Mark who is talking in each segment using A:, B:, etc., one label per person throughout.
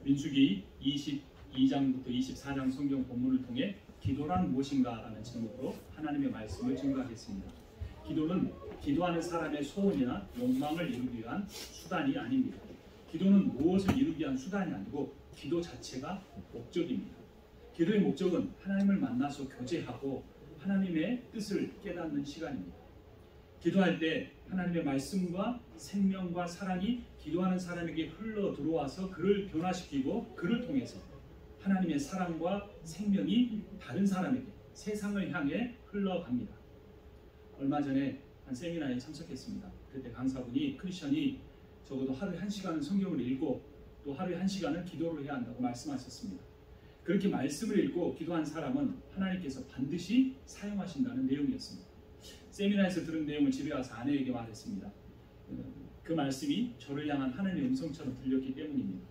A: 민수기 22장부터 24장 성경 본문을 통해 기도란 무엇인가 라는 제목으로 하나님의 말씀을 증거하겠습니다. 기도는 기도하는 사람의 소원이나 욕망을 이루기 위한 수단이 아닙니다. 기도는 무엇을 이루기 위한 수단이 아니고 기도 자체가 목적입니다. 기도의 목적은 하나님을 만나서 교제하고 하나님의 뜻을 깨닫는 시간입니다. 기도할 때 하나님의 말씀과 생명과 사랑이 기도하는 사람에게 흘러 들어와서 그를 변화시키고 그를 통해서 하나님의 사랑과 생명이 다른 사람에게 세상을 향해 흘러갑니다. 얼마 전에 한 세미나에 참석했습니다. 그때 강사분이 크리스천이 적어도 하루에 1시간은 성경을 읽고 또 하루에 1시간은 기도를 해야 한다고 말씀하셨습니다. 그렇게 말씀을 읽고 기도한 사람은 하나님께서 반드시 사용하신다는 내용이었습니다. 세미나에서 들은 내용을 집에 와서 아내에게 말했습니다. 그 말씀이 저를 향한 하나님의 음성처럼 들렸기 때문입니다.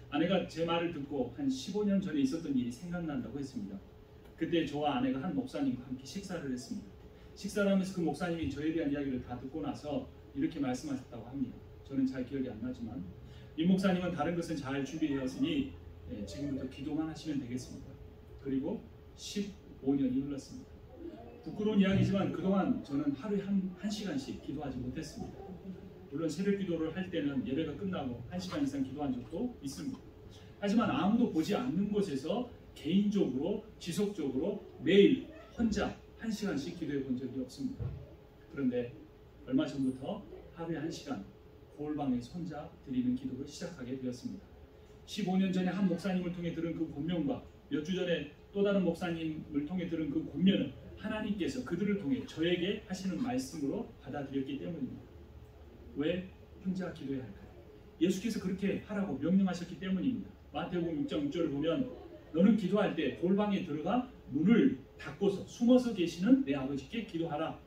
A: 아내가 제 말을 듣고 한 15년 전에 있었던 일이 생각난다고 했습니다. 그때 저와 아내가 한 목사님과 함께 식사를 했습니다. 식사를 하면서 그 목사님이 저에 대한 이야기를 다 듣고 나서 이렇게 말씀하셨다고 합니다. 저는 잘 기억이 안 나지만 이 목사님은 다른 것은 잘 준비되었으니 지금부터 기도만 하시면 되겠습니다. 그리고 15년이 흘렀습니다. 부끄러운 이야기지만 그동안 저는 하루에 한 시간씩 기도하지 못했습니다. 물론 새벽 기도를 할 때는 예배가 끝나고 1시간 이상 기도한 적도 있습니다. 하지만 아무도 보지 않는 곳에서 개인적으로 지속적으로 매일 혼자 1시간씩 기도해 본 적이 없습니다. 그런데 얼마 전부터 하루에 1시간 거울방에서 혼자 드리는 기도를 시작하게 되었습니다. 15년 전에 한 목사님을 통해 들은 그 권면과 몇 주 전에 또 다른 목사님을 통해 들은 그 권면은 하나님께서 그들을 통해 저에게 하시는 말씀으로 받아들였기 때문입니다. 왜 혼자 기도해야 할까요? 예수께서 그렇게 하라고 명령하셨기 때문입니다. 마태복음 6장 6절을 보면 너는 기도할 때 골방에 들어가 문을 닫고서 숨어서 계시는 내 아버지께 기도하라.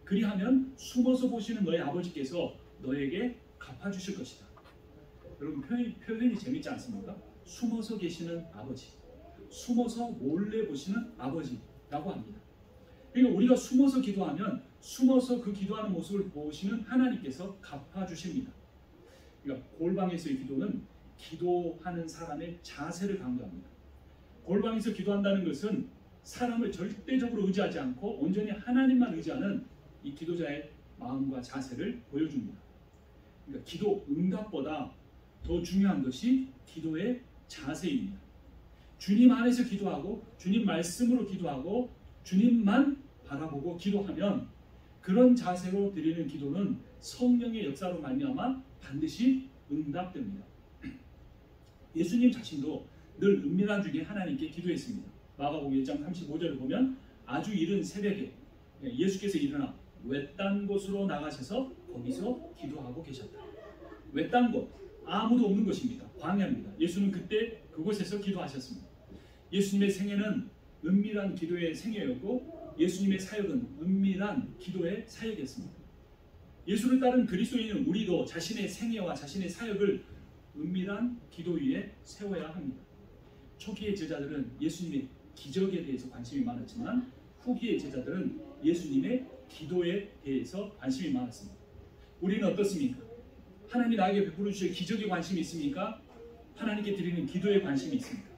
A: 그리하면 숨어서 보시는 너의 아버지께서 너에게 갚아주실 것이다. 여러분 표현이 재밌지 않습니까? 숨어서 계시는 아버지, 숨어서 몰래 보시는 아버지라고 합니다. 그러니까 우리가 숨어서 기도하면 숨어서 그 기도하는 모습을 보시는 하나님께서 갚아주십니다. 그러니까 골방에서의 기도는 기도하는 사람의 자세를 강조합니다. 골방에서 기도한다는 것은 사람을 절대적으로 의지하지 않고 온전히 하나님만 의지하는 이 기도자의 마음과 자세를 보여줍니다. 그러니까 기도 응답보다 더 중요한 것이 기도의 자세입니다. 주님 안에서 기도하고 주님 말씀으로 기도하고 주님만 바라보고 기도하면 그런 자세로 드리는 기도는 성령의 역사로 말미암아 반드시 응답됩니다. 예수님 자신도 늘 은밀한 중에 하나님께 기도했습니다. 마가복음 1장 35절을 보면 아주 이른 새벽에 예수께서 일어나 외딴 곳으로 나가셔서 거기서 기도하고 계셨다. 외딴 곳, 아무도 없는 곳입니다. 광야입니다. 예수는 그때 그곳에서 기도하셨습니다. 예수님의 생애는 은밀한 기도의 생애였고 예수님의 사역은 은밀한 기도의 사역이었습니다. 예수를 따른 그리스도인은 우리도 자신의 생애와 자신의 사역을 은밀한 기도 위에 세워야 합니다. 초기의 제자들은 예수님의 기적에 대해서 관심이 많았지만 후기의 제자들은 예수님의 기도에 대해서 관심이 많았습니다. 우리는 어떻습니까? 하나님이 나에게 베풀어 주실 기적에 관심이 있습니까? 하나님께 드리는 기도에 관심이 있습니까?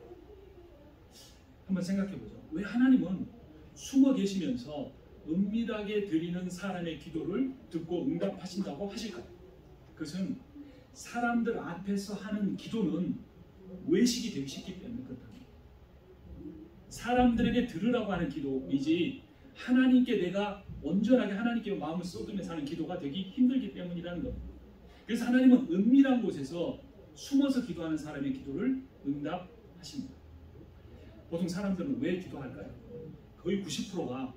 A: 한번 생각해 보죠. 왜 하나님은 숨어 계시면서 은밀하게 드리는 사람의 기도를 듣고 응답하신다고 하실까요? 그것은 사람들 앞에서 하는 기도는 외식이 되기 쉽기 때문에 그렇답니다. 사람들에게 들으라고 하는 기도이지 하나님께 내가 온전하게 하나님께 마음을 쏟으면서 하는 기도가 되기 힘들기 때문이라는 겁니다. 그래서 하나님은 은밀한 곳에서 숨어서 기도하는 사람의 기도를 응답하십니다. 보통 사람들은 왜 기도할까요? 거의 90%가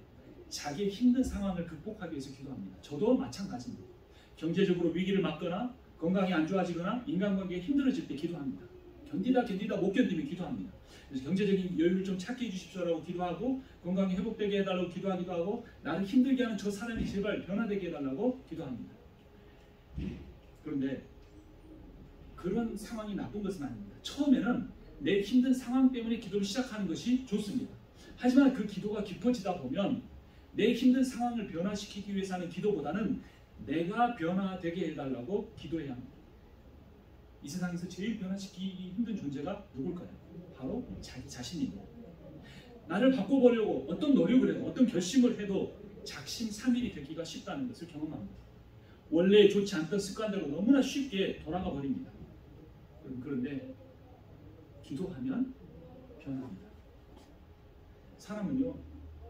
A: 자기의 힘든 상황을 극복하기 위해서 기도합니다. 저도 마찬가지입니다. 경제적으로 위기를 맞거나 건강이 안 좋아지거나 인간관계가 힘들어질 때 기도합니다. 견디다 못 견디면 기도합니다. 그래서 경제적인 여유를 좀 찾게 해주십시오라고 기도하고 건강이 회복되게 해달라고 기도하기도 하고 나를 힘들게 하는 저 사람이 제발 변화되게 해달라고 기도합니다. 그런데 그런 상황이 나쁜 것은 아닙니다. 처음에는 내 힘든 상황 때문에 기도를 시작하는 것이 좋습니다. 하지만 그 기도가 깊어지다 보면 내 힘든 상황을 변화시키기 위해서 하는 기도보다는 내가 변화되게 해달라고 기도해야 합니다. 이 세상에서 제일 변화시키기 힘든 존재가 누굴까요? 바로 자기 자신입니다. 나를 바꿔보려고 어떤 노력을 해도 어떤 결심을 해도 작심삼일이 되기가 쉽다는 것을 경험합니다. 원래 좋지 않던 습관대로 너무나 쉽게 돌아가 버립니다. 그런데 기도하면 변합니다. 사람은요,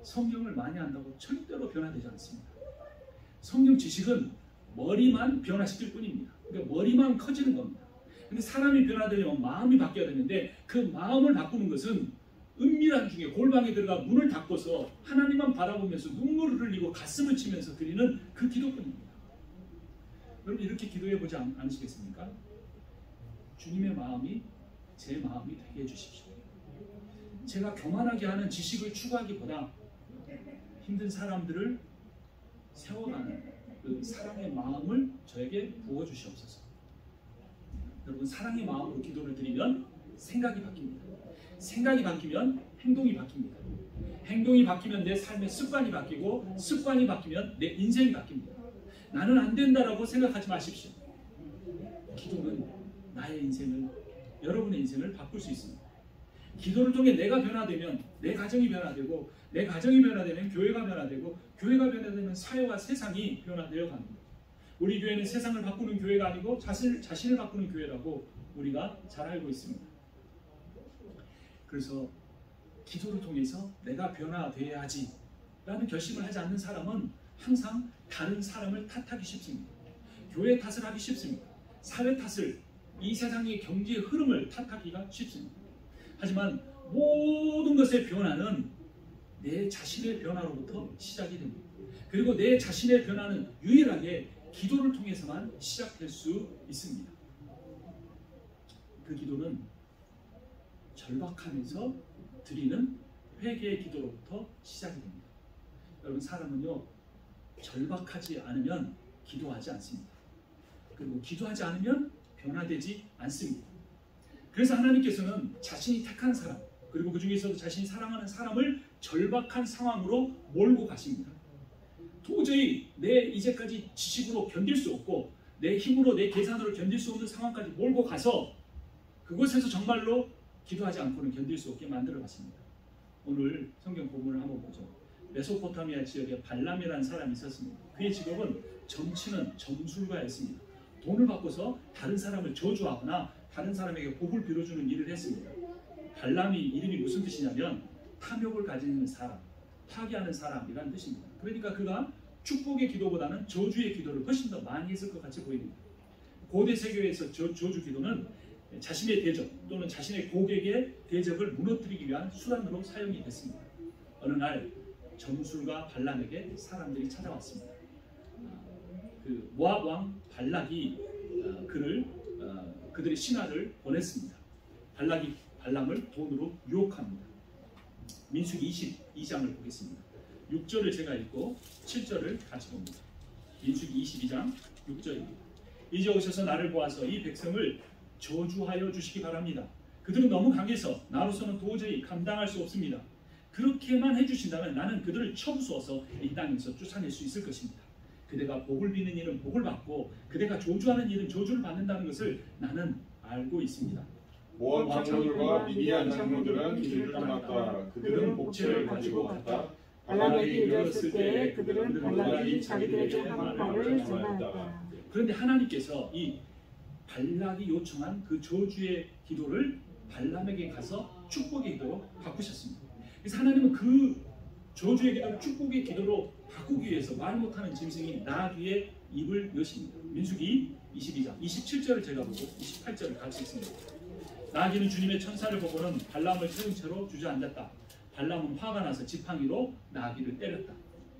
A: 성경을 많이 안다고 절대로 변화되지 않습니다. 성경 지식은 머리만 변화시킬 뿐입니다. 그러니까 머리만 커지는 겁니다. 근데 사람이 변화되려면 마음이 바뀌어야 되는데 그 마음을 바꾸는 것은 은밀한 중에 골방에 들어가 문을 닫고서 하나님만 바라보면서 눈물을 흘리고 가슴을 치면서 드리는 그 기도뿐입니다. 여러분 이렇게 기도해 보지 않으시겠습니까? 주님의 마음이 제 마음이 되게 해주십시오. 제가 교만하게 하는 지식을 추구하기보다 힘든 사람들을 세워가는 그 사랑의 마음을 저에게 부어주시옵소서. 여러분 사랑의 마음으로 기도를 드리면 생각이 바뀝니다. 생각이 바뀌면 행동이 바뀝니다. 행동이 바뀌면 내 삶의 습관이 바뀌고 습관이 바뀌면 내 인생이 바뀝니다. 나는 안 된다라고 생각하지 마십시오. 기도는 나의 인생을, 여러분의 인생을 바꿀 수 있습니다. 기도를 통해 내가 변화되면 내 가정이 변화되고 내 가정이 변화되면 교회가 변화되고 교회가 변화되면 사회와 세상이 변화되어 갑니다. 우리 교회는 세상을 바꾸는 교회가 아니고 자신을 바꾸는 교회라고 우리가 잘 알고 있습니다. 그래서 기도를 통해서 내가 변화되어야지 라는 결심을 하지 않는 사람은 항상 다른 사람을 탓하기 쉽습니다. 교회 탓을 하기 쉽습니다. 사회 탓을, 이 세상의 경제의 흐름을 탓하기가 쉽습니다. 하지만 모든 것의 변화는 내 자신의 변화로부터 시작이 됩니다. 그리고 내 자신의 변화는 유일하게 기도를 통해서만 시작될 수 있습니다. 그 기도는 절박하면서 드리는 회개의 기도로부터 시작이 됩니다. 여러분 사람은요 절박하지 않으면 기도하지 않습니다. 그리고 기도하지 않으면 변화되지 않습니다. 그래서 하나님께서는 자신이 택한 사람 그리고 그 중에서도 자신이 사랑하는 사람을 절박한 상황으로 몰고 가십니다. 도저히 내 이제까지 지식으로 견딜 수 없고 내 힘으로 내 계산으로 견딜 수 없는 상황까지 몰고 가서 그곳에서 정말로 기도하지 않고는 견딜 수 없게 만들어 갔습니다. 오늘 성경 본문을 한번 보죠. 메소포타미아 지역에 발람이라는 사람이 있었습니다. 그의 직업은 점치는 점술가였습니다. 돈을 받고서 다른 사람을 저주하거나 다른 사람에게 복을 빌어주는 일을 했습니다. 발람이 이름이 무슨 뜻이냐면 탐욕을 가지는 사람, 파괴하는 사람이라는 뜻입니다. 그러니까 그가 축복의 기도보다는 저주의 기도를 훨씬 더 많이 했을 것 같이 보입니다. 고대 세계에서 저주 기도는 자신의 대적 또는 자신의 고객의 대적을 무너뜨리기 위한 수단으로 사용이 됐습니다. 어느 날 점술가 발람에게 사람들이 찾아왔습니다. 그 모압 왕 발락이 그들의 신하를 보냈습니다. 발락이 발람을 돈으로 유혹합니다. 민수기 22장을 보겠습니다. 6절을 제가 읽고 7절을 같이 봅니다. 민수기 22장 6절입니다. 이제 오셔서 나를 보아서 이 백성을 저주하여 주시기 바랍니다. 그들은 너무 강해서 나로서는 도저히 감당할 수 없습니다. 그렇게만 해주신다면 나는 그들을 쳐부수어서 이 땅에서 쫓아낼 수 있을 것입니다. 그대가 복을 비는 일은 복을 받고 그대가 저주하는 일은 저주를 받는다는 것을 나는 알고 있습니다.
B: 모압 장로들과 미디안 장로들은 길을 떠났다. 그들은 복채를 가지고 갔다. 발람에게 이르렀을 때 그들은 발락이 자기들에게 한 말을 전하였다.
A: 그런데 하나님께서 이 발락이 요청한 그 저주의 기도를 발람에게 가서 축복의 기도로 바꾸셨습니다. 그래서 하나님은 그 저주의 기도를 축복의 기도로 바꾸기 위해서 말 못하는 짐승이 나귀의 입을 여십니다. 민수기 22장 27절을 제가 보고 28절을 같이 읽습니다. 나귀는 주님의 천사를 보고는 발람을 태운 채로 주저앉았다. 발람은 화가 나서 지팡이로 나귀를 때렸다.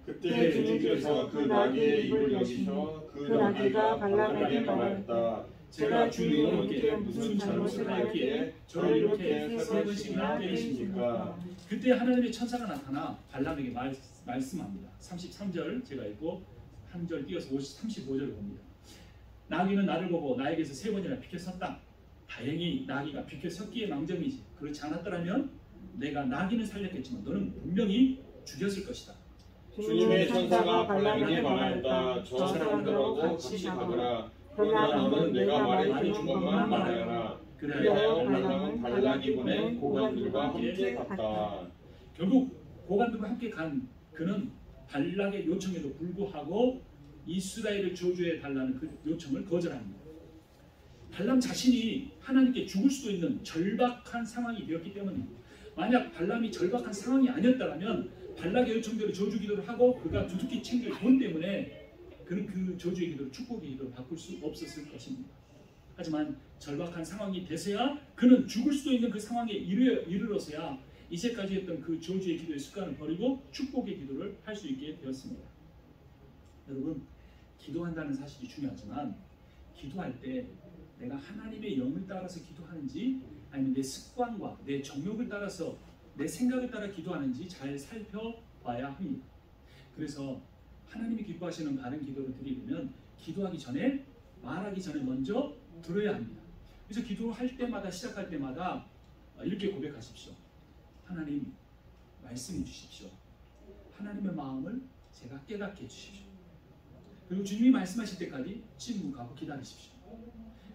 B: 그때 주님께서 그 나귀의 입을 여기셔 그 나귀가 발람에게 말하였다. 제가 주님께 무슨 잘못을 하였기에 저를 이렇게 세 번씩이나 때리십니까?
A: 그때 하나님의 천사가 나타나 발람에게 말씀합니다. 33절 제가 읽고 한 절 띄어서 35절을 봅니다. 나귀는 나를 보고 나에게서 세 번이나 비켜섰다. 다행히 나귀가 비켜섰기에 망정이지. 그렇지 않았더라면 내가 나귀는 살렸겠지만 너는 분명히 죽였을 것이다.
B: 주님의 천사가 발람에게 말하였다. 저 사람들하고 같이 가거라. 그러나 너는 내가 말해준 것만 말하여라. 그래야 발람은 발락이 보낸 고관들과 함께 갔다.
A: 결국 고관들과 함께 간 그는 발락의 요청에도 불구하고 이스라엘을 저주해 달라는 그 요청을 거절합니다. 발람 자신이 하나님께 죽을 수도 있는 절박한 상황이 되었기 때문입니다. 만약 발람이 절박한 상황이 아니었다면 발락의 요청대로 저주 기도를 하고 그가 두둑히 챙길 돈 때문에 그는 그 저주의 기도를 축복의 기도로 바꿀 수 없었을 것입니다. 하지만 절박한 상황이 돼서야 그는 죽을 수도 있는 그 상황에 이르러서야 이제까지 했던 그 저주의 기도의 습관을 버리고 축복의 기도를 할 수 있게 되었습니다. 여러분, 기도한다는 사실이 중요하지만 기도할 때 내가 하나님의 영을 따라서 기도하는지 아니면 내 습관과 내 정욕을 따라서 내 생각을 따라 기도하는지 잘 살펴봐야 합니다. 그래서 하나님이 기뻐하시는 바른 기도를 드리려면 기도하기 전에 말하기 전에 먼저 들어야 합니다. 그래서 기도할 때마다 시작할 때마다 이렇게 고백하십시오. 하나님 말씀해 주십시오. 하나님의 마음을 제가 깨닫게 해주십시오. 그리고 주님이 말씀하실 때까지 침묵하고 기다리십시오.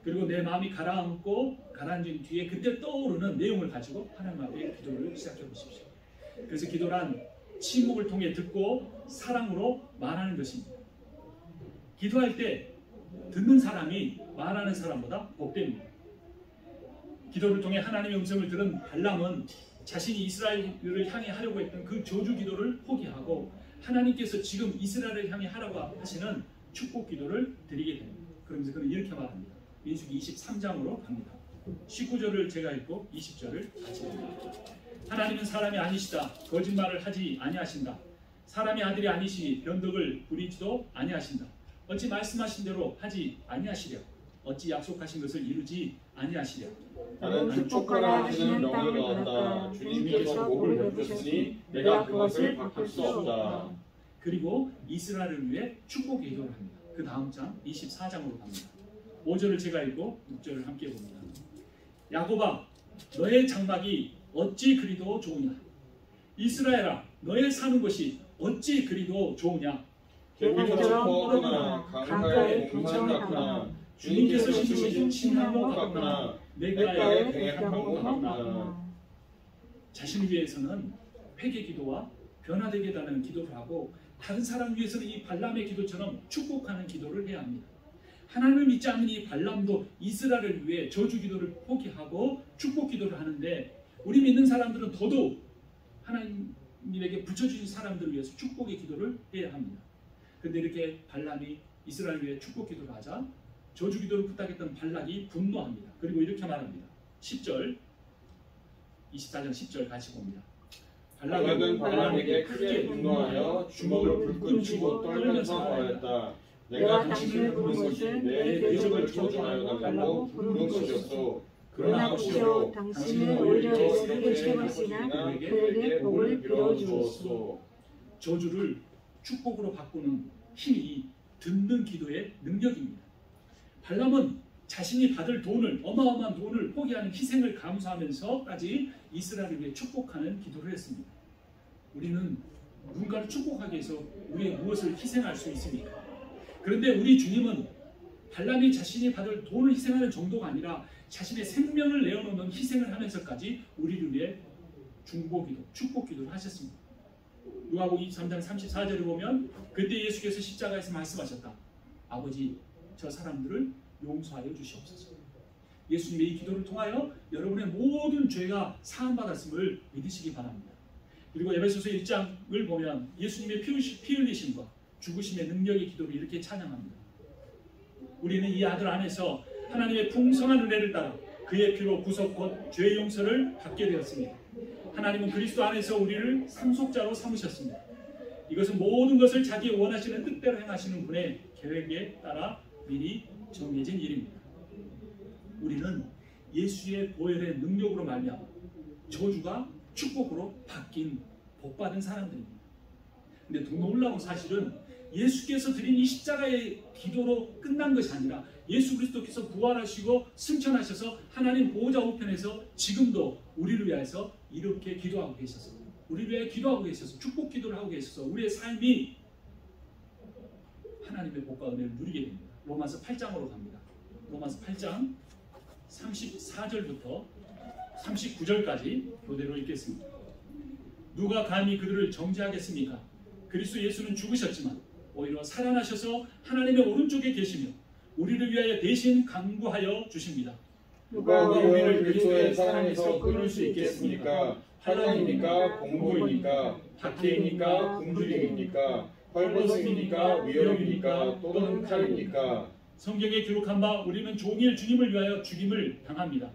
A: 그리고 내 마음이 가라앉은 뒤에 그때 떠오르는 내용을 가지고 하나님 앞에 기도를 시작해 보십시오. 그래서 기도란 침묵을 통해 듣고 사랑으로 말하는 것입니다. 기도할 때 듣는 사람이 말하는 사람보다 복됩니다. 기도를 통해 하나님의 음성을 들은 발람은 자신이 이스라엘을 향해 하려고 했던 그 저주 기도를 포기하고 하나님께서 지금 이스라엘을 향해 하라고 하시는 축복 기도를 드리게 됩니다. 그러면서 그는 이렇게 말합니다. 민수기 23장으로 갑니다. 19절을 제가 읽고 20절을 같이 읽습니다. 하나님은 사람이 아니시다. 거짓말을 하지 아니하신다. 사람이 아들이 아니시니 변덕을 부리지도 아니하신다. 어찌 말씀하신 대로 하지 아니하시랴. 어찌 약속하신 것을 이루지 아니하시랴.
B: 나는 축복하라 하시는 명을 받았다. 주님께서 복을 베푸셨으니 내가 그것을 바꿀 수 없다.
A: 그리고 이스라엘을 위해 축복의 기도를 합니다. 그 다음 장 24장으로 갑니다. 5절을 제가 읽고 6절을 함께 봅니다. 야곱아, 너의 장막이 어찌 그리도 좋으냐. 이스라엘아, 너의 사는 것이 어찌 그리도 좋으냐.
B: 개구리처럼 뻗거나 강가의 동산 같구나. 주님께서 심으신 침나무 같구나. 냇가의 백향나무 같구나.
A: 자신을 위해서는 회개 기도와 변화되게 달라는 기도를 하고 다른 사람 위해서는 이 발람의 기도처럼 축복하는 기도를 해야 합니다. 하나님을 믿지 않는 이 발람도 이스라엘을 위해 저주 기도를 포기하고 축복 기도를 하는데 우리 믿는 사람들은 더더욱 하나님에게 붙여주신 사람들을 위해서 축복의 기도를 해야 합니다. 그런데 이렇게 발람이 이스라엘을 위해 축복 기도를 하자 저주 기도를 부탁했던 발락이 분노합니다. 그리고 이렇게 말합니다. 10절 24장 10절 같이 봅니다.
B: 발락은 발람에게 크게 분노하여 주먹을 불끈 쥐고 떨면서 말했다. 내가 당신을 부른 것은 내 대적을 저주하여 달라고 부른 것이었소. 그러나 오히려 당신은 오히려 애쓰게 시켜봤으나 그에게 복을 빌어주었소.
A: 저주를 축복으로 바꾸는 힘이 듣는 기도의 능력입니다. 발람은 자신이 받을 돈을 어마어마한 돈을 포기하는 희생을 감수하면서까지 이스라엘을 위해 축복하는 기도를 했습니다. 우리는 누군가를 축복하기 위해서 우리의 무엇을 희생할 수 있습니까? 그런데 우리 주님은 발람이 자신이 받을 돈을 희생하는 정도가 아니라 자신의 생명을 내어놓는 희생을 하면서까지 우리를 위해 중보기도, 축복기도를 하셨습니다. 누가복음 23장 34절을 보면 그때 예수께서 십자가에서 말씀하셨다. 아버지, 저 사람들을 용서하여 주시옵소서. 예수님의 이 기도를 통하여 여러분의 모든 죄가 사함받았음을 믿으시기 바랍니다. 그리고 에베소서 1장을 보면 예수님의 피 흘리심과 죽으심의 능력의 기도를 이렇게 찬양합니다. 우리는 이 아들 안에서 하나님의 풍성한 은혜를 따라 그의 피로 구속 곧 죄의 용서를 받게 되었습니다. 하나님은 그리스도 안에서 우리를 상속자로 삼으셨습니다. 이것은 모든 것을 자기 원하시는 뜻대로 행하시는 분의 계획에 따라 미리 정해진 일입니다. 우리는 예수의 보혈의 능력으로 말미암아 저주가 축복으로 바뀐 복받은 사람들입니다. 근데 더 놀라운 사실은 예수께서 드린 이 십자가의 기도로 끝난 것이 아니라 예수 그리스도께서 부활하시고 승천하셔서 하나님 보호자 우편에서 지금도 우리를 위해서 이렇게 기도하고 계셔서 우리를 위해 기도하고 계셔서 축복 기도를 하고 계셔서 우리의 삶이 하나님의 복과 은혜를 누리게 됩니다. 로마서 8장으로 갑니다. 로마서 8장 34절부터 39절까지 교대로 읽겠습니다. 누가 감히 그들을 정죄하겠습니까? 그리스도 예수는 죽으셨지만 오히려 살아나셔서 하나님의 오른쪽에 계시며 우리를 위하여 대신 강구하여 주십니다.
B: 누가 우리를 그리스도의 사랑에서 끊을 수 있겠습니까? 환난입니까? 공고입니까? 박해입니까? 굶주림입니까? 헐벗음입니까? 위협입니까? 또는 칼입니까?
A: 성경에 기록한 바 우리는 종일 주님을 위하여 죽임을 당합니다.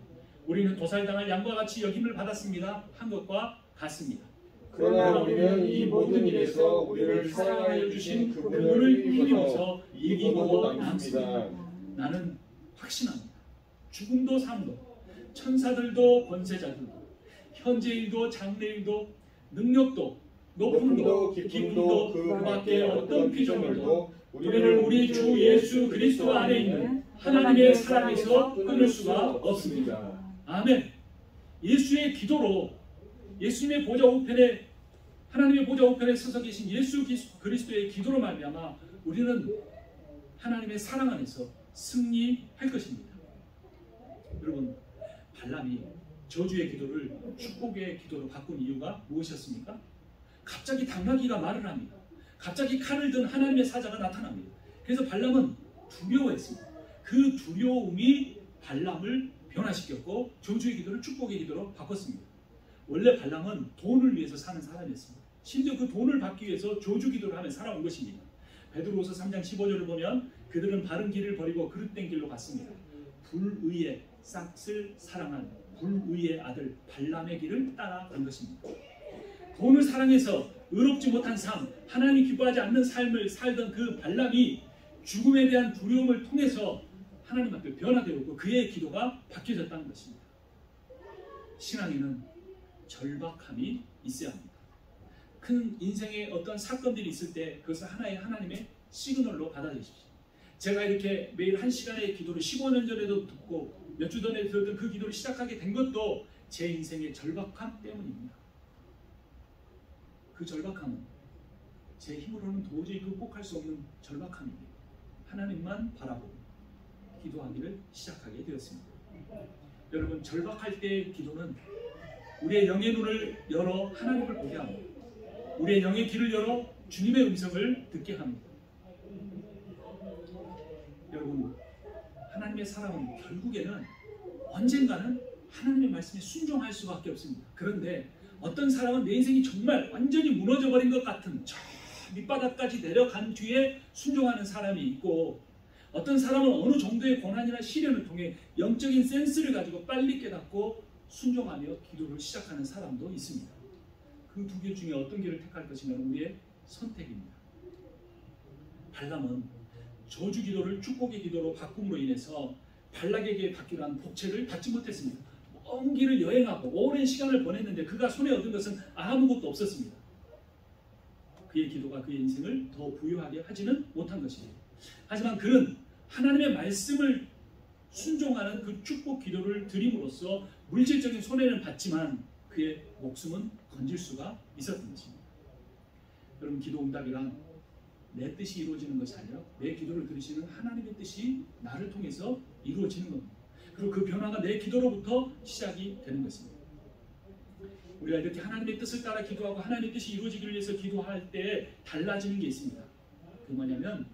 A: 우리는 도살당할 양과 같이 여김을 받았습니다. 한 것과 같습니다.
B: 그러나 우리는 이 모든 일에서 우리를 사랑하여 주신 그분을 힘입어서 이기고 남습니다.
A: 나는 확신합니다. 죽음도 삶도 천사들도 권세자들도 현재일도 장래일도 능력도 높음도 깊음도 그 밖에 어떤 피조물도 우리를 우리 주 예수 그리스도 안에 있는 하나님의 사랑에서 끊을 수가 없습니다. 아멘. 예수의 기도로 예수님의 보좌 우편에 하나님의 보좌 우편에 서서 계신 예수 그리스도의 기도로 말미암아 우리는 하나님의 사랑 안에서 승리할 것입니다. 여러분, 발람이 저주의 기도를 축복의 기도로 바꾼 이유가 무엇이었습니까? 갑자기 당나귀가 말을 합니다. 갑자기 칼을 든 하나님의 사자가 나타납니다. 그래서 발람은 두려워했습니다. 그 두려움이 발람을 변화시켰고 저주의 기도를 축복의 기도로 바꿨습니다. 원래 발람은 돈을 위해서 사는 사람이었습니다. 심지어 그 돈을 받기 위해서 저주 기도를 하며 살아온 것입니다. 베드로후서 3장 15절을 보면 그들은 바른 길을 버리고 그릇된 길로 갔습니다. 불의의 싹을 사랑한 불의의 아들 발람의 길을 따라간 것입니다. 돈을 사랑해서 의롭지 못한 삶, 하나님이 기뻐하지 않는 삶을 살던 그 발람이 죽음에 대한 두려움을 통해서 하나님 앞에 변화되었고 그의 기도가 바뀌어졌다는 것입니다. 신앙에는 절박함이 있어야 합니다. 큰 인생의 어떤 사건들이 있을 때 그것을 하나의 하나님의 시그널로 받아들이십시오. 제가 이렇게 매일 1시간의 기도를 15년 전에도 듣고 몇 주 전에 들었던 그 기도를 시작하게 된 것도 제 인생의 절박함 때문입니다. 그 절박함은 제 힘으로는 도저히 극복할 수 없는 절박함입니다. 하나님만 바라보고 기도하기를 시작하게 되었습니다. 여러분, 절박할 때의 기도는 우리의 영의 눈을 열어 하나님을 보게 합니다. 우리의 영의 귀를 열어 주님의 음성을 듣게 합니다. 여러분, 하나님의 사랑은 결국에는 언젠가는 하나님의 말씀에 순종할 수밖에 없습니다. 그런데 어떤 사람은 내 인생이 정말 완전히 무너져버린 것 같은 저 밑바닥까지 내려간 뒤에 순종하는 사람이 있고 어떤 사람은 어느 정도의 고난이나 시련을 통해 영적인 센스를 가지고 빨리 깨닫고 순종하며 기도를 시작하는 사람도 있습니다. 그 두 길 중에 어떤 길을 택할 것이면 우리의 선택입니다. 발람은 저주 기도를 축복의 기도로 바꿈으로 인해서 발락에게 받기로 한 복채를 받지 못했습니다. 먼 길을 여행하고 오랜 시간을 보냈는데 그가 손에 얻은 것은 아무것도 없었습니다. 그의 기도가 그의 인생을 더 부유하게 하지는 못한 것입니다. 하지만 그는 하나님의 말씀을 순종하는 그 축복 기도를 드림으로써 물질적인 손해는 받지만 그의 목숨은 건질 수가 있었던 것입니다. 여러분, 기도 응답이란 내 뜻이 이루어지는 것이 아니라 내 기도를 들으시는 하나님의 뜻이 나를 통해서 이루어지는 겁니다. 그리고 그 변화가 내 기도로부터 시작이 되는 것입니다. 우리가 이렇게 하나님의 뜻을 따라 기도하고 하나님의 뜻이 이루어지기를 위해서 기도할 때 달라지는 게 있습니다. 그 뭐냐면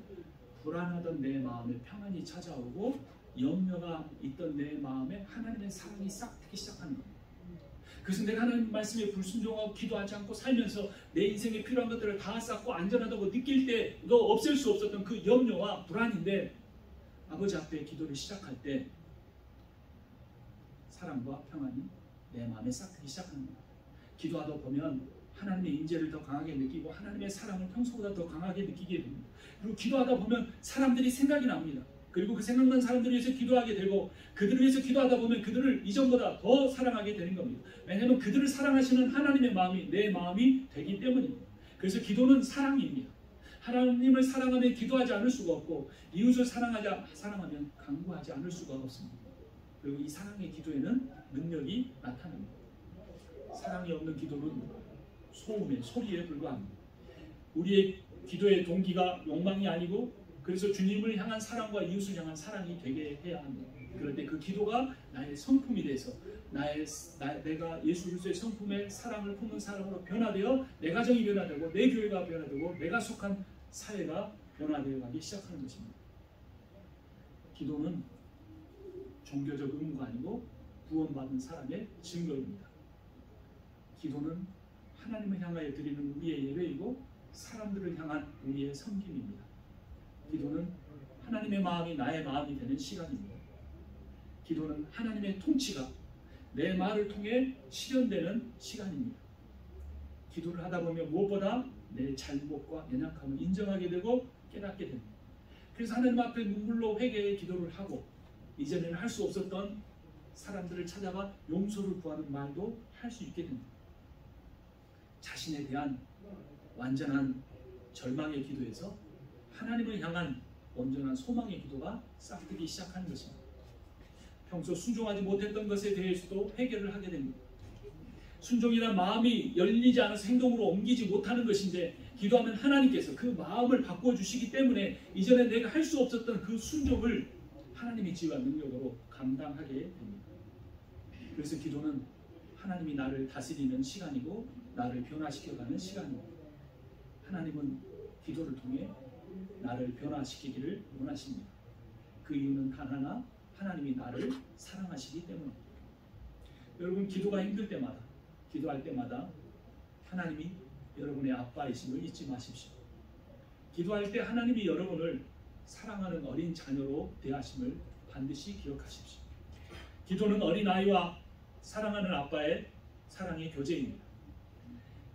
A: 불안하던 내 마음에 평안이 찾아오고 염려가 있던 내 마음에 하나님의 사랑이 싹 트기 시작하는 겁니다. 그래서 내가 하나님 말씀에 불순종하고 기도하지 않고 살면서 내 인생에 필요한 것들을 다 쌓고 안전하다고 느낄 때도 없앨 수 없었던 그 염려와 불안인데 아버지 앞에 기도를 시작할 때 사랑과 평안이 내 마음에 싹 트기 시작하는 겁니다. 기도하다 보면 하나님의 인재를 더 강하게 느끼고 하나님의 사랑을 평소보다 더 강하게 느끼게 됩니다. 그리고 기도하다 보면 사람들이 생각이 납니다. 그리고 그 생각난 사람들을 위해서 기도하게 되고 그들을 위해서 기도하다 보면 그들을 이전보다 더 사랑하게 되는 겁니다. 왜냐하면 그들을 사랑하시는 하나님의 마음이 내 마음이 되기 때문입니다. 그래서 기도는 사랑입니다. 하나님을 사랑하면 기도하지 않을 수가 없고 이웃을 사랑하면 간구하지 않을 수가 없습니다. 그리고 이 사랑의 기도에는 능력이 나타납니다. 사랑이 없는 기도는 소음의 소리에 불과합니다. 우리의 기도의 동기가 욕망이 아니고 그래서 주님을 향한 사랑과 이웃을 향한 사랑이 되게 해야 합니다. 그럴 때 그 기도가 나의 성품이 돼서 내가 예수 그리스도의 성품의 사랑을 품는 사람으로 변화되어 내 가정이 변화되고 내 교회가 변화되고 내가 속한 사회가 변화되어 가기 시작하는 것입니다. 기도는 종교적 의무가 아니고 구원받은 사람의 증거입니다. 기도는 하나님을 향하여 드리는 우리의 예배이고 사람들을 향한 우리의 섬김입니다. 기도는 하나님의 마음이 나의 마음이 되는 시간입니다. 기도는 하나님의 통치가 내 말을 통해 실현되는 시간입니다. 기도를 하다 보면 무엇보다 내 잘못과 연약함을 인정하게 되고 깨닫게 됩니다. 그래서 하나님 앞에 눈물로 회개의 기도를 하고 이전에는 할 수 없었던 사람들을 찾아가 용서를 구하는 말도 할 수 있게 됩니다. 자신에 대한 완전한 절망의 기도에서 하나님을 향한 온전한 소망의 기도가 싹트기 시작하는 것입니다. 평소 순종하지 못했던 것에 대해서도 회개를 하게 됩니다. 순종이란 마음이 열리지 않아서 행동으로 옮기지 못하는 것인데 기도하면 하나님께서 그 마음을 바꿔주시기 때문에 이전에 내가 할 수 없었던 그 순종을 하나님의 지혜와 능력으로 감당하게 됩니다. 그래서 기도는 하나님이 나를 다스리는 시간이고 나를 변화시켜가는 시간입니다. 하나님은 기도를 통해 나를 변화시키기를 원하십니다. 그 이유는 단 하나, 하나님이 나를 사랑하시기 때문입니다. 여러분 기도가 힘들 때마다 기도할 때마다 하나님이 여러분의 아빠이심을 잊지 마십시오. 기도할 때 하나님이 여러분을 사랑하는 어린 자녀로 대하심을 반드시 기억하십시오. 기도는 어린아이와 사랑하는 아빠의 사랑의 교제입니다.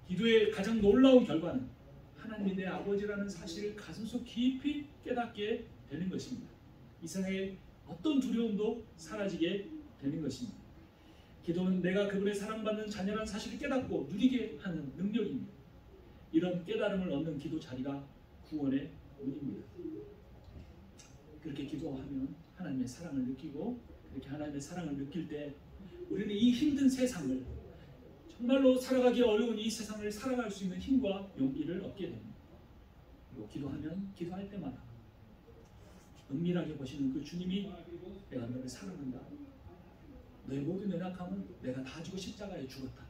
A: 기도의 가장 놀라운 결과는 하나님이 내 아버지라는 사실을 가슴속 깊이 깨닫게 되는 것입니다. 이 세상에 어떤 두려움도 사라지게 되는 것입니다. 기도는 내가 그분의 사랑받는 자녀라는 사실을 깨닫고 누리게 하는 능력입니다. 이런 깨달음을 얻는 기도 자리가 구원의 문입니다. 그렇게 기도하면 하나님의 사랑을 느끼고 그렇게 하나님의 사랑을 느낄 때 우리는 이 힘든 세상을 정말로 살아가기 어려운 이 세상을 살아갈 수 있는 힘과 용기를 얻게 됩니다. 그리고 기도하면 기도할 때마다 은밀하게 보시는 그 주님이 내가 너를 사랑한다. 너의 모든 연약함은 내가 다 지고 십자가에 죽었다.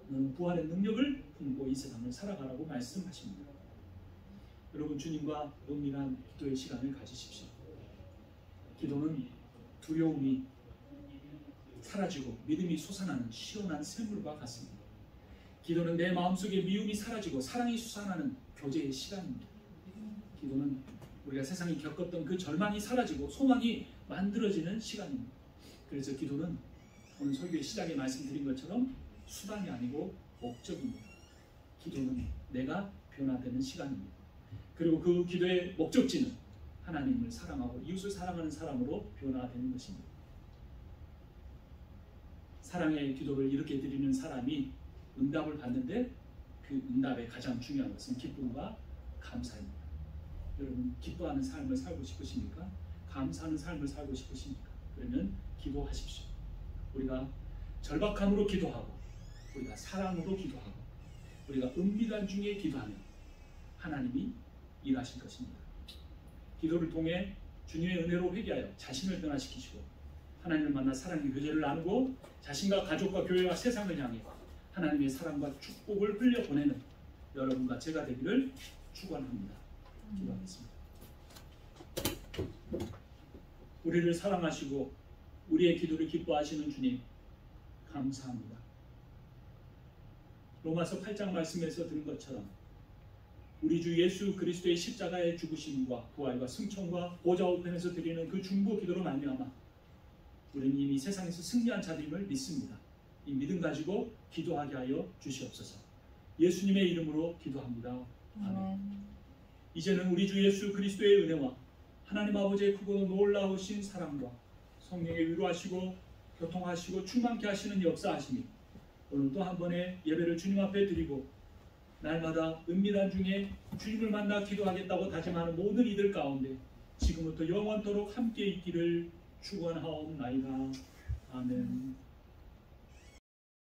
A: 너는 부활의 능력을 품고 이 세상을 살아가라고 말씀하십니다. 여러분 주님과 은밀한 기도의 시간을 가지십시오. 기도는 두려움이 사라지고 믿음이 솟아나는 시원한 샘물과 같습니다. 기도는 내 마음속에 미움이 사라지고 사랑이 솟아나는 교제의 시간입니다. 기도는 우리가 세상이 겪었던 그 절망이 사라지고 소망이 만들어지는 시간입니다. 그래서 기도는 오늘 설교의 시작에 말씀드린 것처럼 수단이 아니고 목적입니다. 기도는 내가 변화되는 시간입니다. 그리고 그 기도의 목적지는 하나님을 사랑하고 이웃을 사랑하는 사람으로 변화되는 것입니다. 사랑의 기도를 이렇게 드리는 사람이 응답을 받는데 그 응답의 가장 중요한 것은 기쁨과 감사입니다. 여러분 기뻐하는 삶을 살고 싶으십니까? 감사하는 삶을 살고 싶으십니까? 그러면 기도하십시오. 우리가 절박함으로 기도하고 우리가 사랑으로 기도하고 우리가 은밀한 중에 기도하면 하나님이 일하실 것입니다. 기도를 통해 주님의 은혜로 회개하여 자신을 변화시키시고 하나님을 만나 사랑의 교제를 나누고 자신과 가족과 교회와 세상을 향해 하나님의 사랑과 축복을 흘려보내는 여러분과 제가 되기를 축원합니다. 기도하겠습니다. 우리를 사랑하시고 우리의 기도를 기뻐하시는 주님 감사합니다. 로마서 8장 말씀에서 들은 것처럼 우리 주 예수 그리스도의 십자가의 죽으심과 부활과 승천과 보좌 우편에서 드리는 그 중보 기도로 말미암아 우리는 이미 세상에서 승리한 자들임을 믿습니다. 이 믿음 가지고 기도하게 하여 주시옵소서. 예수님의 이름으로 기도합니다. 아멘. 이제는 우리 주 예수 그리스도의 은혜와 하나님 아버지의 크고 놀라우신 사랑과 성령의 위로하시고 교통하시고 충만케 하시는 역사하심이 오늘 또 한 번의 예배를 주님 앞에 드리고 날마다 은밀한 중에 주님을 만나 기도하겠다고 다짐하는 모든 이들 가운데 지금부터 영원토록 함께 있기를 축원하옵나이다. 아멘.